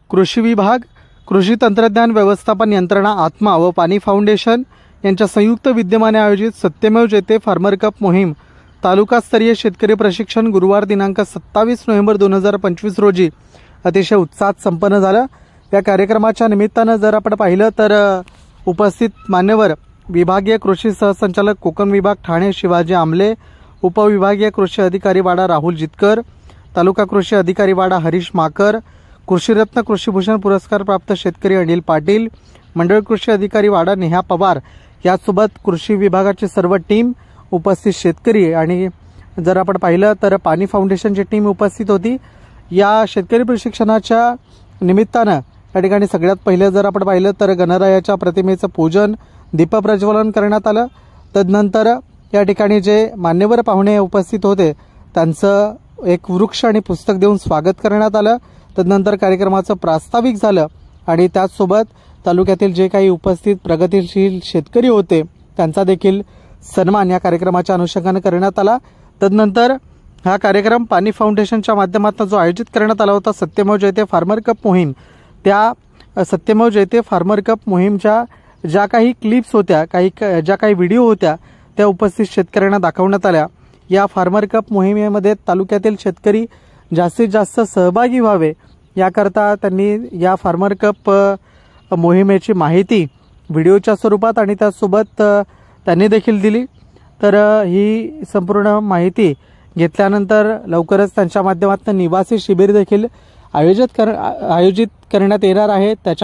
कृषी विभाग, कृषी तंत्रज्ञान व्यवस्थापन यंत्रणा आत्मा व पाणी फाउंडेशन यांच्या संयुक्त विद्यमाने आयोजित सत्यमेव जयते फार्मर कप मोहीम तालुकास्तरीय शेतकरी प्रशिक्षण गुरुवार दिनांक 27 नोव्हेंबर 2025 रोजी अतिशय उत्साहात संपन्न झालं। या कार्यक्रमाच्या निमित्तानं जर आपण पाहिलं तर उपस्थित मान्यवर विभागीय कृषी सहसंचालक कोकण विभाग ठाणे शिवाजी आमले, उपविभागीय कृषी अधिकारी वाडा राहुल जितकर, तालुका कृषी अधिकारी वाडा हरीश माकर, कृषीरत्न कृषीभूषण पुरस्कार प्राप्त शेतकरी अनिल पाटील, मंडळ कृषी अधिकारी वाडा नेहा पवार यासोबत कृषी विभागाची सर्व टीम, उपस्थित शेतकरी आणि जर आपण पाहिलं तर पाणी फाउंडेशनची टीम उपस्थित होती। या शेतकरी प्रशिक्षणाच्या निमित्तानं या ठिकाणी सगळ्यात पहिले जर आपण पाहिलं तर गणरायाच्या प्रतिमेचं पूजन, दीपप्रज्वलन करण्यात आलं। तदनंतर या ठिकाणी जे मान्यवर पाहुणे उपस्थित होते त्यांचं एक वृक्ष आणि पुस्तक देऊन स्वागत करण्यात आलं। तदनंतर कार्यक्रमाचं प्रास्ताविक झालं आणि त्याचसोबत तालुक्यातील जे काही उपस्थित प्रगतिशील शेतकरी होते त्यांचा देखील सन्मान या कार्यक्रमाच्या अनुषंगाने करण्यात आला। तदनंतर हा कार्यक्रम पाणी फाउंडेशनच्या माध्यमातून जो आयोजित करण्यात आला होता सत्यमेव जयते फार्मर कप मोहीम, त्या सत्यमेव जयते फार्मर कप मोहीमच्या ज्या काही क्लिप्स होत्या, ज्या काही व्हिडिओ होत्या त्या उपस्थित शेतकऱ्यांना दाखवण्यात आल्या। या फार्मर कप मोहिमेमध्ये तालुक्यातील शेतकरी जास्तीत जास्त सहभागी व्हावे याकरता त्यांनी या फार्मर कप मोहिमेची माहिती व्हिडिओच्या स्वरूपात आणि त्यासोबत त्यांनी देखील दिली। तर ही संपूर्ण माहिती घेतल्यानंतर लवकरच त्यांच्या माध्यमातून निवासी शिबिर देखील आयोजित करण्यात येणार आहे।